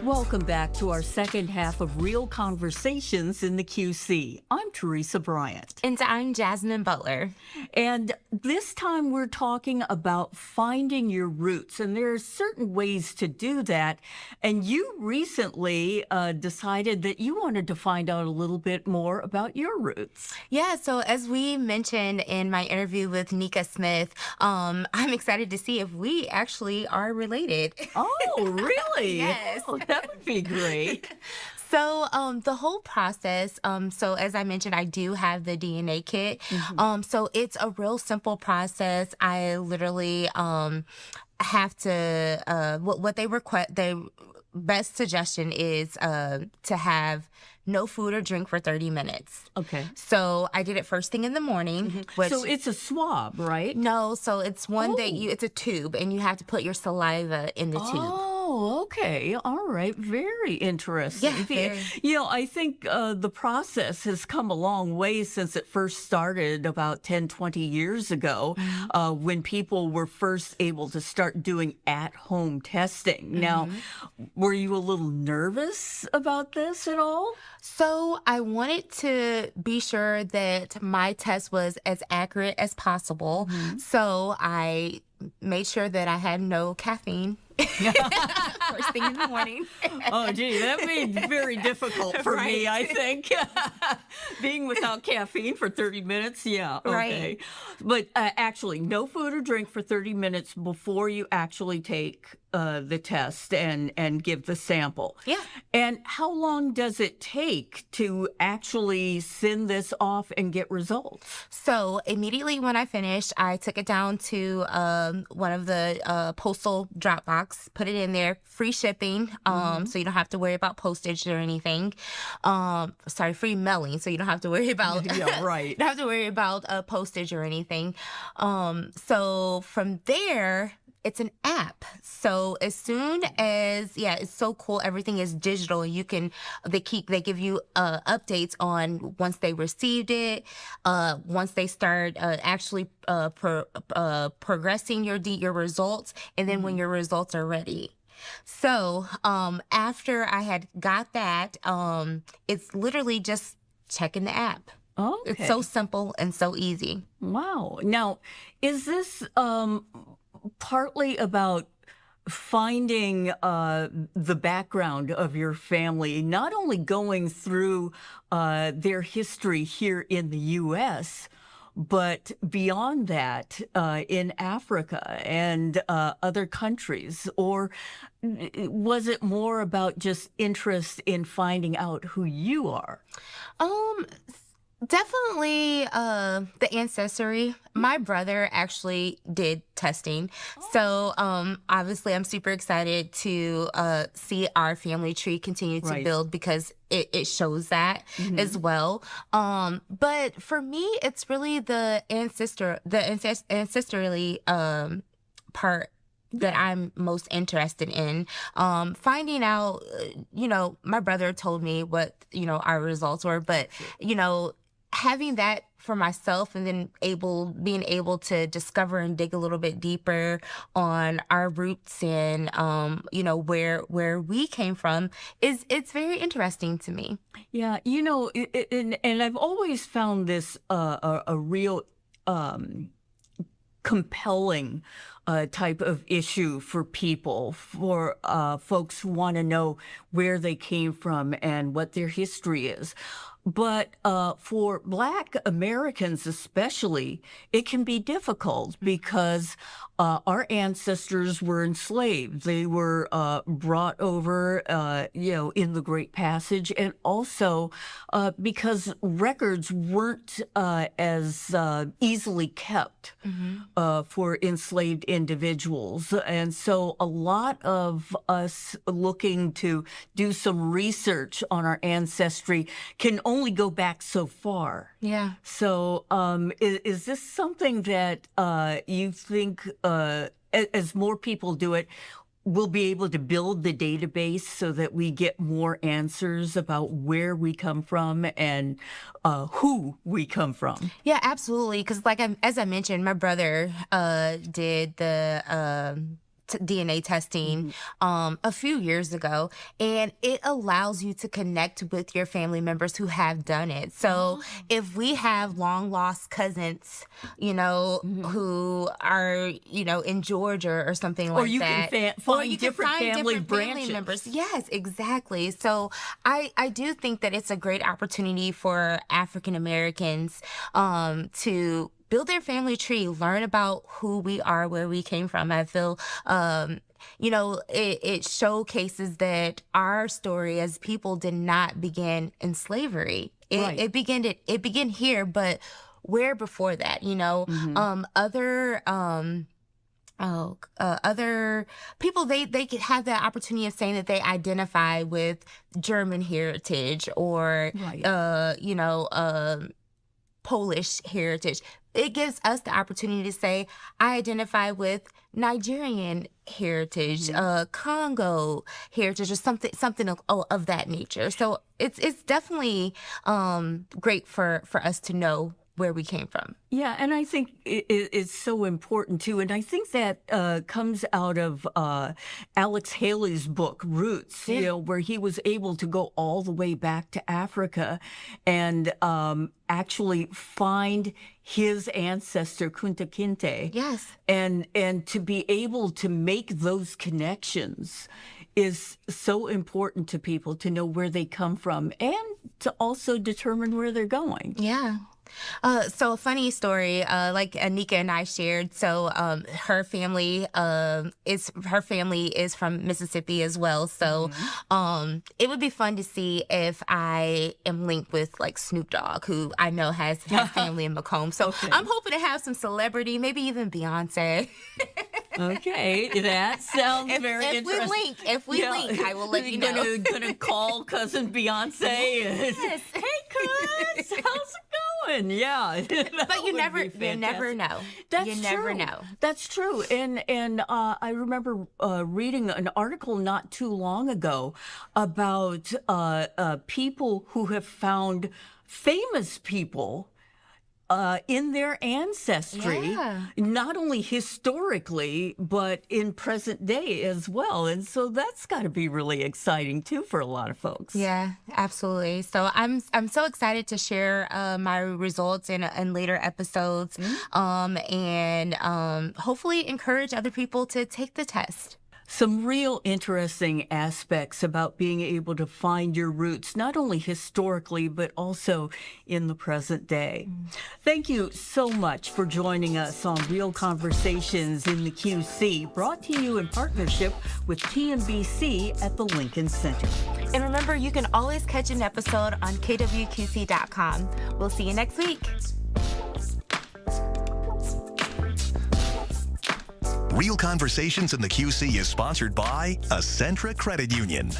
Welcome back to our second half of Real Conversations in the QC. I'm Teresa Bryant. And I'm Jasmine Butler. And this time we're talking about finding your roots. And there are certain ways to do that. And you recently decided that you wanted to find out a little bit more about your roots. Yeah, so as we mentioned in my interview with Nika Smith, I'm excited to see if we actually are related. Oh, really? Yes. Oh, that would be great. So the whole process, so as I mentioned, I do have the DNA kit. So it's a real simple process. I literally have to, what they request, the best suggestion is to have no food or drink for 30 minutes. Okay. So I did it first thing in the morning. Which, So it's a swab, right? no, so it's one that it's a tube and you have to put your saliva in the tube. Oh, okay. All right. Very interesting. Yeah, very. You know, I think the process has come a long way since it first started about 10, 20 years ago, when people were first able to start doing at-home testing. Now, were you a little nervous about this at all? So I wanted to be sure that my test was as accurate as possible. So I made sure that I had no caffeine. First thing in the morning. Oh, gee, that made it very difficult for me, I think. Being without caffeine for 30 minutes, yeah, okay. Right. But actually, no food or drink for 30 minutes before you actually take the test and give the sample. Yeah. And how long does it take to actually send this off and get results? So immediately when I finished, I took it down to one of the postal drop box, put it in there, free shipping, so you don't have to worry about postage or anything. Free mailing, so you don't have to worry about Yeah, right. you don't have to worry about postage or anything. So from there, it's an app. So as soon as, it's so cool. Everything is digital. You can, they give you updates on once they received it, once they start actually progressing your results, and then when your results are ready. So after I had got that, it's literally just checking the app. Okay. It's so simple and so easy. Wow. Now, is this partly about finding the background of your family, not only going through their history here in the U.S., but beyond that, in Africa and other countries? Or was it more about just interest in finding out who you are? Definitely the ancestry. My brother actually did testing. So obviously I'm super excited to see our family tree continue to build, because it shows that as well. But for me, it's really the ancestrally part that I'm most interested in. Finding out, my brother told me what, our results were, but, having that for myself, and then being able to discover and dig a little bit deeper on our roots and where we came from it's very interesting to me. Yeah, and I've always found this a real compelling type of issue for people, for folks who want to know where they came from and what their history is. But for Black Americans especially, it can be difficult because our ancestors were enslaved. They were brought over, in the Great Passage, and also because records weren't as easily kept for enslaved individuals. And so a lot of us looking to do some research on our ancestry can only go back so far. Yeah. So is this something that you think, as more people do it, we'll be able to build the database so that we get more answers about where we come from and who we come from? Yeah, absolutely. Because as I mentioned, my brother did the DNA testing a few years ago, and it allows you to connect with your family members who have done it. So if we have long lost cousins, who are, in Georgia or something like Or you that, can find different family branches. members. Yes, exactly. So I do think that it's a great opportunity for African Americans to build their family tree, learn about who we are, where we came from. I feel, it showcases that our story as people did not begin in slavery. Right. It began here, but where before that, other people, they could have the opportunity of saying that they identify with German heritage or, Polish heritage. It gives us the opportunity to say, I identify with Nigerian heritage, Congo heritage, or something of that nature. So it's definitely great for us to know where we came from. Yeah, and I think it's so important too. And I think that comes out of Alex Haley's book, Roots, where he was able to go all the way back to Africa and actually find his ancestor, Kunta Kinte. Yes. And to be able to make those connections is so important to people, to know where they come from and to also determine where they're going. Yeah. So a funny story, like Nika and I shared. So her family is from Mississippi as well. So it would be fun to see if I am linked with like Snoop Dogg, who I know has family in Macomb. So I'm hoping to have some celebrity, maybe even Beyonce. Okay, that sounds very interesting. If we link, I will let you know. Gonna call cousin Beyonce. Yes. Hey, cuz, how's it going? Yeah, but you never know. That's you never true. know. That's true. And I remember reading an article not too long ago about people who have found famous people in their ancestry, not only historically, but in present day as well. And so that's got to be really exciting too for a lot of folks. Yeah, absolutely. So I'm so excited to share my results in later episodes, and hopefully encourage other people to take the test. Some real interesting aspects about being able to find your roots, not only historically, but also in the present day. Thank you so much for joining us on Real Conversations in the QC, brought to you in partnership with TNBC at the Lincoln Center. And remember, you can always catch an episode on kwqc.com. We'll see you next week. Real Conversations in the QC is sponsored by Accentra Credit Union.